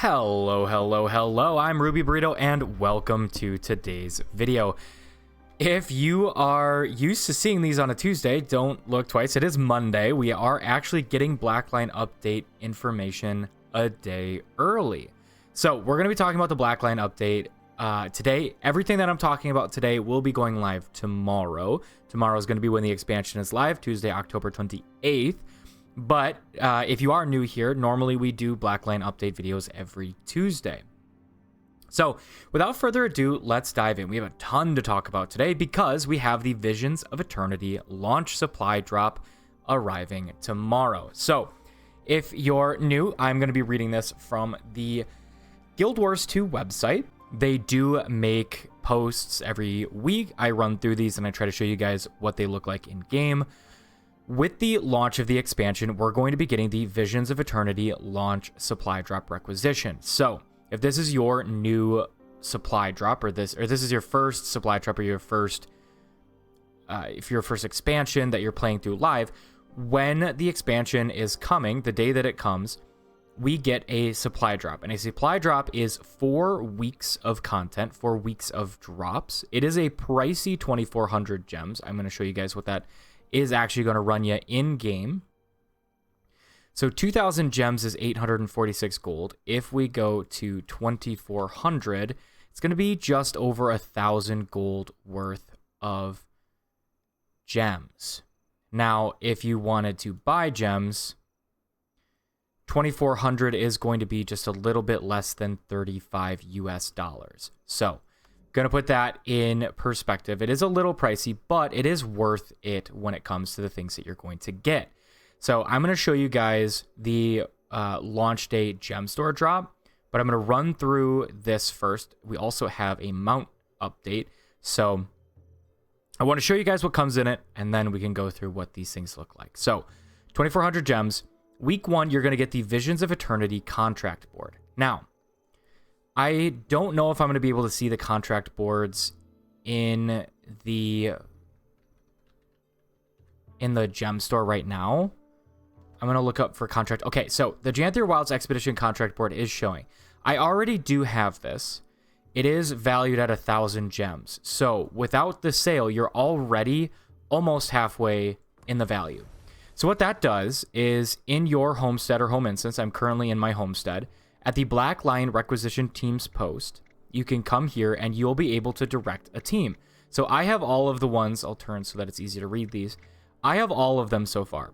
Hello, I'm Ruby Burrito and welcome to today's video. If you are used to seeing these on a Tuesday, don't look twice. It is Monday. We are actually getting Blackline update information a day early. So we're going to be talking about the Blackline update today. Everything that I'm talking about today will be going live tomorrow. Tomorrow is going to be when the expansion is live, Tuesday, October 28th. But if you are new here, normally we do Blackline update videos every Tuesday. So without further ado, let's dive in. We have a ton to talk about today because we have the Visions of Eternity launch supply drop arriving tomorrow. So if you're new, I'm going to be reading this from the Guild Wars 2 website. They do make posts every week. I run through these and I try to show you guys what they look like in game. With the launch of the expansion, we're going to be getting the Visions of Eternity launch supply drop requisition. So if this is your new supply drop, or this is your first supply drop, or your first, if your first expansion that you're playing through live, when the expansion is coming, the day that it comes, we get a supply drop. And a supply drop is 4 weeks of content, 4 weeks of drops. It is a pricey 2,400 gems. I'm going to show you guys what that is actually going to run you in game. So 2,000 gems is 846 gold. If we go to 2,400, it's going to be just over 1,000 gold worth of gems. Now, if you wanted to buy gems, 2,400 is going to be just a little bit less than 35 US dollars. So going to put that in perspective. It is a little pricey, but it is worth it when it comes to the things that you're going to get. So I'm going to show you guys the launch day gem store drop, but I'm going to run through this first. We also have a mount update. So I want to show you guys what comes in it, and then we can go through what these things look like. So 2,400 gems. Week 1, you're going to get the Visions of Eternity contract board. Now, I don't know if I'm going to be able to see the contract boards in the gem store right now. I'm going to look up for contract. Okay, so the Janthier Wilds Expedition contract board is showing. I already do have this. It is valued at 1,000 gems. So without the sale, you're already almost halfway in the value. So what that does is in your homestead or home instance, I'm currently in my homestead, at the Blackline requisition teams post, you can come here and you'll be able to direct a team. So I have all of the ones, I'll turn so that it's easy to read these. I have all of them so far.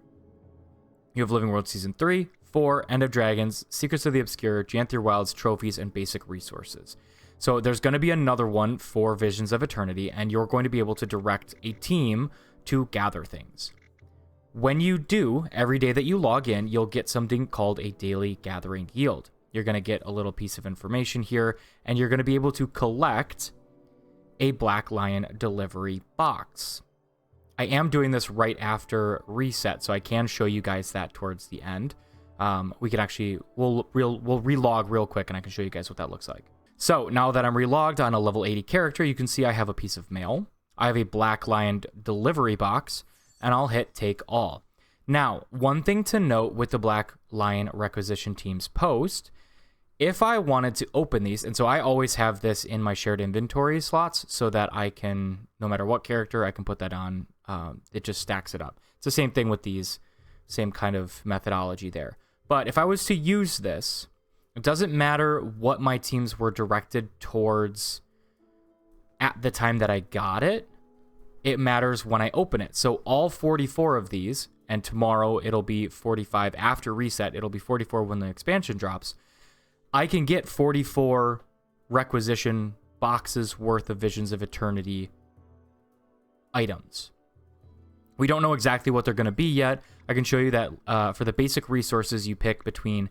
You have Living World Season 3, 4, End of Dragons, Secrets of the Obscure, Janthier Wilds, Trophies, and Basic Resources. So there's going to be another one for Visions of Eternity, and you're going to be able to direct a team to gather things. When you do, every day that you log in, you'll get something called a daily gathering yield. You're going to get a little piece of information here, and you're going to be able to collect a Black Lion delivery box. I am doing this right after reset, so I can show you guys that towards the end. We can actually, we'll relog real quick, and I can show you guys what that looks like. So now that I'm relogged on a level 80 character, you can see I have a piece of mail. I have a Black Lion delivery box, and I'll hit take all. Now, one thing to note with the Black Lion requisition teams post, if I wanted to open these, and so I always have this in my shared inventory slots so that I can, no matter what character, I can put that on. It just stacks it up. It's the same thing with these, same kind of methodology there. But if I was to use this, it doesn't matter what my teams were directed towards at the time that I got it. It matters when I open it. So all 44 of these, and tomorrow it'll be 45 after reset. It'll be 44 when the expansion drops. I can get 44 requisition boxes worth of Visions of Eternity items. We don't know exactly what they're going to be yet. I can show you that for the basic resources, you pick between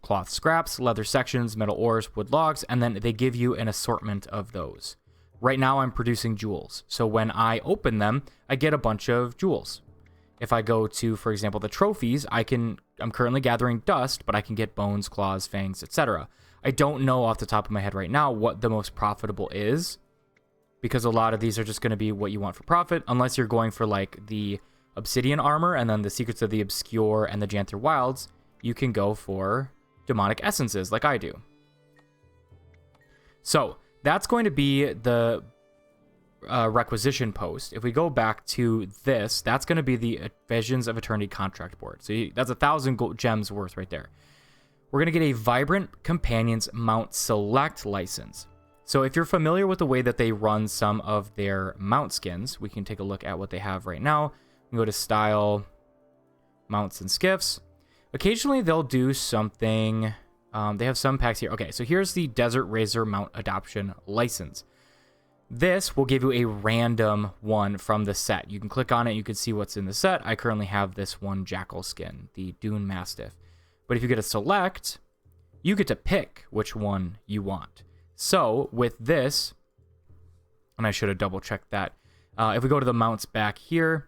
cloth scraps, leather sections, metal ores, wood logs, and then they give you an assortment of those. Right now, I'm producing jewels. So when I open them, I get a bunch of jewels. If I go to, for example, the trophies, I'm currently gathering dust, but I can get bones, claws, fangs, etc. I don't know off the top of my head right now what the most profitable is, because a lot of these are just going to be what you want for profit, unless you're going for like the obsidian armor and then the Secrets of the Obscure and the Janthier Wilds. You can go for demonic essences like I do. So that's going to be the requisition post. If we go back to this, that's going to be the Visions of Eternity contract board. So that's 1,000 gems worth right there. We're going to get a Vibrant Companions Mount Select license. So if you're familiar with the way that they run some of their mount skins, we can take a look at what they have right now. We can go to Style, Mounts and Skiffs. Occasionally they'll do something. They have some packs here. Okay, so here's the Desert Razor Mount Adoption license. This will give you a random one from the set. You can click on it. You can see what's in the set. I currently have this one Jackal skin, the Dune Mastiff. But if you get a select, you get to pick which one you want. So with this, and I should have double checked that. If we go to the mounts back here,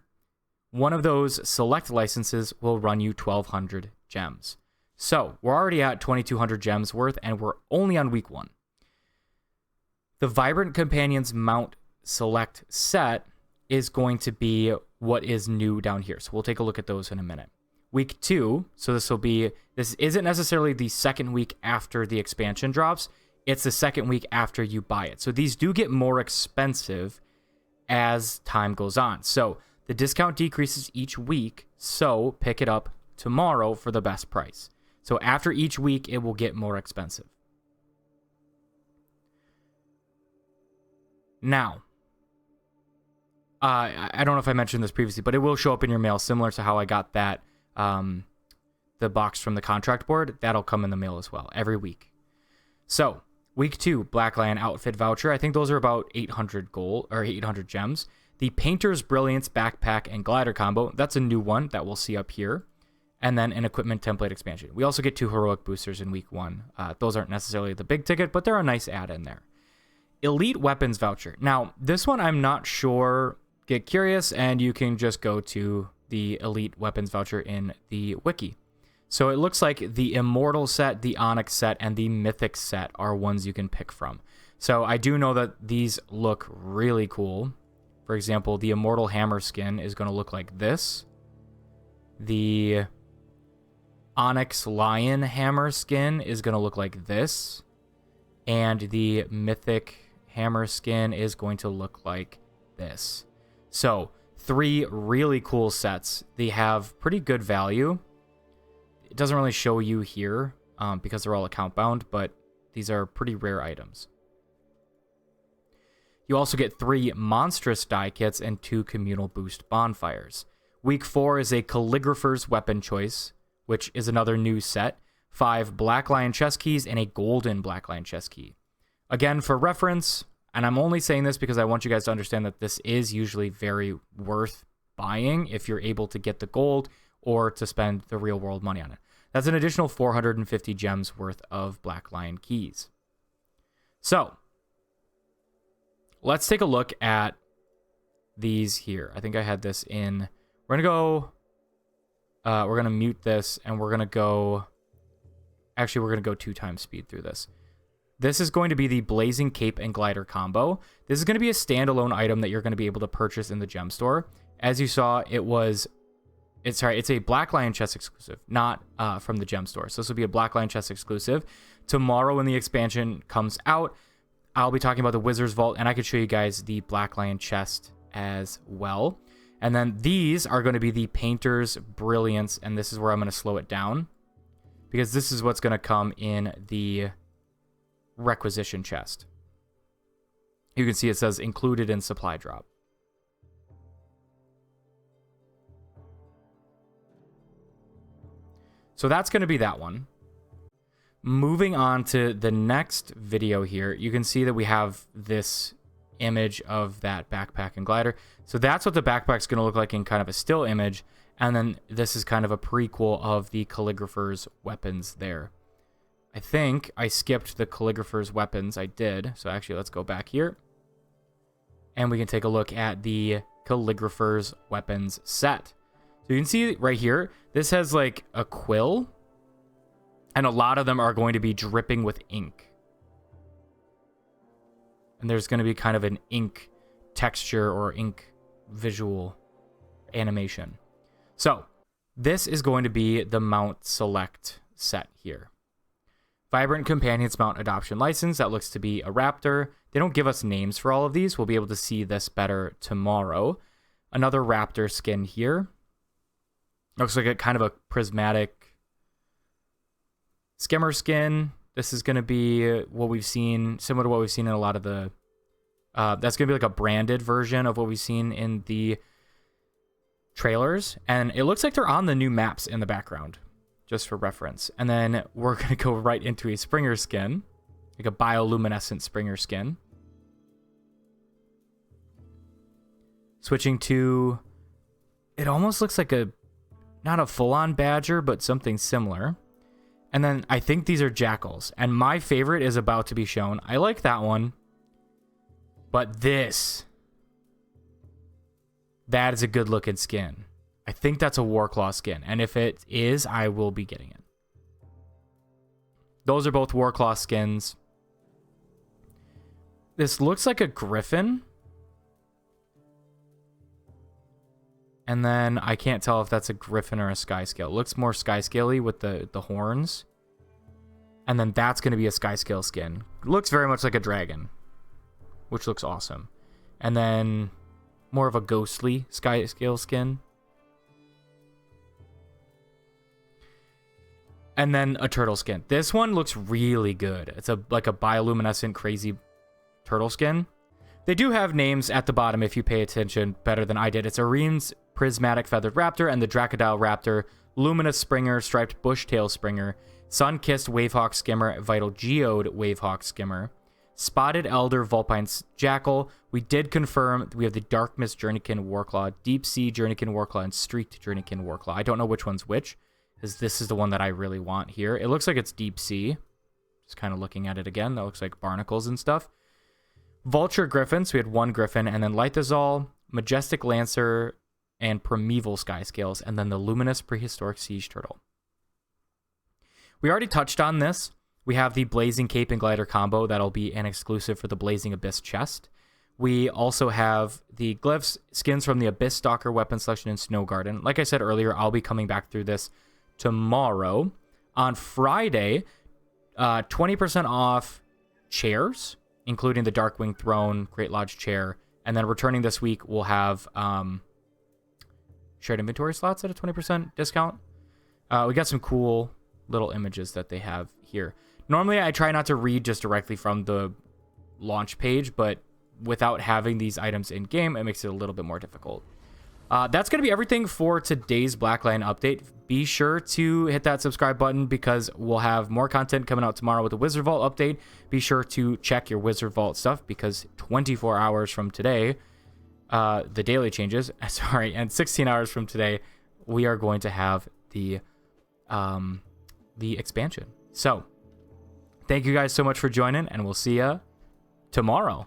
one of those select licenses will run you 1,200 gems. So we're already at 2,200 gems worth, and we're only on week 1. The Vibrant Companions Mount Select set is going to be what is new down here. So we'll take a look at those in a minute. Week 2, so this isn't necessarily the second week after the expansion drops. It's the second week after you buy it. So these do get more expensive as time goes on. So the discount decreases each week. So pick it up tomorrow for the best price. So after each week, it will get more expensive. Now, I don't know if I mentioned this previously, but it will show up in your mail, similar to how I got that, the box from the contract board. That'll come in the mail as well every week. So week 2, Black Lion outfit voucher. I think those are about 800 gold or 800 gems. The Painter's Brilliance backpack and glider combo. That's a new one that we'll see up here. And then an equipment template expansion. We also get 2 heroic boosters in week 1. Those aren't necessarily the big ticket, but they're a nice add in there. Elite weapons voucher. Now, this one I'm not sure. Get curious, and you can just go to the elite weapons voucher in the wiki. So it looks like the Immortal set, the Onyx set, and the Mythic set are ones you can pick from. So I do know that these look really cool. For example, the Immortal Hammer skin is going to look like this. The Onyx Lion Hammer skin is going to look like this. And the Mythic Hammer skin is going to look like this. So 3 really cool sets. They have pretty good value. It doesn't really show you here because they're all account bound, but these are pretty rare items. You also get 3 monstrous die kits and 2 communal boost bonfires. Week 4 is a calligrapher's weapon choice, which is another new set. 5 Black Lion chest keys and a golden Black Lion chest key. Again, for reference, and I'm only saying this because I want you guys to understand that this is usually very worth buying if you're able to get the gold or to spend the real world money on it. That's an additional 450 gems worth of Black Lion keys. So, let's take a look at these here. I think I had this in. We're going to mute this, and we're going to go. Actually, we're going to go 2 times speed through this. This is going to be the Blazing Cape and Glider combo. This is going to be a standalone item that you're going to be able to purchase in the gem store. As you saw, it's a Black Lion chest exclusive, not from the gem store. So this will be a Black Lion chest exclusive. Tomorrow when the expansion comes out, I'll be talking about the Wizard's Vault, and I could show you guys the Black Lion chest as well. And then these are going to be the Painter's Brilliance, and this is where I'm going to slow it down, because this is what's going to come in the requisition chest. You can see it says included in supply drop. So that's going to be that one. Moving on to the next video here, you can see that we have this image of that backpack and glider. So that's what the backpack's going to look like in kind of a still image. And then this is kind of a prequel of the calligrapher's weapons there. I think I skipped the calligrapher's weapons. I did. So actually, let's go back here. And we can take a look at the calligrapher's weapons set. So you can see right here, this has like a quill. And a lot of them are going to be dripping with ink. And there's going to be kind of an ink texture or ink visual animation. So this is going to be the Mount Select set here. Vibrant Companions Mount Adoption License. That looks to be a raptor. They don't give us names for all of these. We'll be able to see this better tomorrow. Another raptor skin here. Looks like a kind of a prismatic skimmer skin. This is going to be what we've seen, similar to what we've seen in a lot of the... that's going to be like a branded version of what we've seen in the trailers. And it looks like they're on the new maps in the background, just for reference. And then we're going to go right into a Springer skin, like a bioluminescent Springer skin. Switching to... It almost looks like a... Not a full-on badger, but something similar. And then I think these are jackals. And my favorite is about to be shown. I like that one. But this... That is a good-looking skin. I think that's a Warclaw skin. And if it is, I will be getting it. Those are both Warclaw skins. This looks like a griffin. And then I can't tell if that's a griffin or a skyscale. It looks more skyscale-y with the horns. And then that's going to be a skyscale skin. It looks very much like a dragon, which looks awesome. And then more of a ghostly skyscale skin. And then a turtle skin. This one looks really good. It's like a bioluminescent crazy turtle skin. They do have names at the bottom if you pay attention better than I did. It's Arene's Prismatic Feathered Raptor and the Dracodile Raptor, Luminous Springer, Striped Bushtail Springer, Sun-Kissed Wavehawk Skimmer, Vital Geode Wavehawk Skimmer, Spotted Elder Vulpine Jackal. We did confirm we have the Dark Mist Journeykin Warclaw, Deep Sea Journeykin Warclaw, and Streaked Journeykin Warclaw. I don't know which one's which, because this is the one that I really want here. It looks like it's Deep Sea. Just kind of looking at it again. That looks like barnacles and stuff. Vulture Griffins. We had one Griffin, and then Lithazol, Majestic Lancer, and Primeval Skyscales, and then the Luminous Prehistoric Siege Turtle. We already touched on this. We have the Blazing Cape and Glider combo. That'll be an exclusive for the Blazing Abyss chest. We also have the Glyphs, skins from the Abyss Stalker weapon selection in Snow Garden. Like I said earlier, I'll be coming back through this tomorrow. On Friday, 20% off chairs, including the Darkwing Throne, Great Lodge chair. And then returning this week, we'll have shared inventory slots at a 20% discount. We got some cool little images that they have here. Normally, I try not to read just directly from the launch page, but without having these items in game, it makes it a little bit more difficult. That's going to be everything for today's Blackline update. Be sure to hit that subscribe button because we'll have more content coming out tomorrow with the Wizard Vault update. Be sure to check your Wizard Vault stuff because 24 hours from today, the daily changes, and 16 hours from today, we are going to have the expansion. So, thank you guys so much for joining, and we'll see ya tomorrow.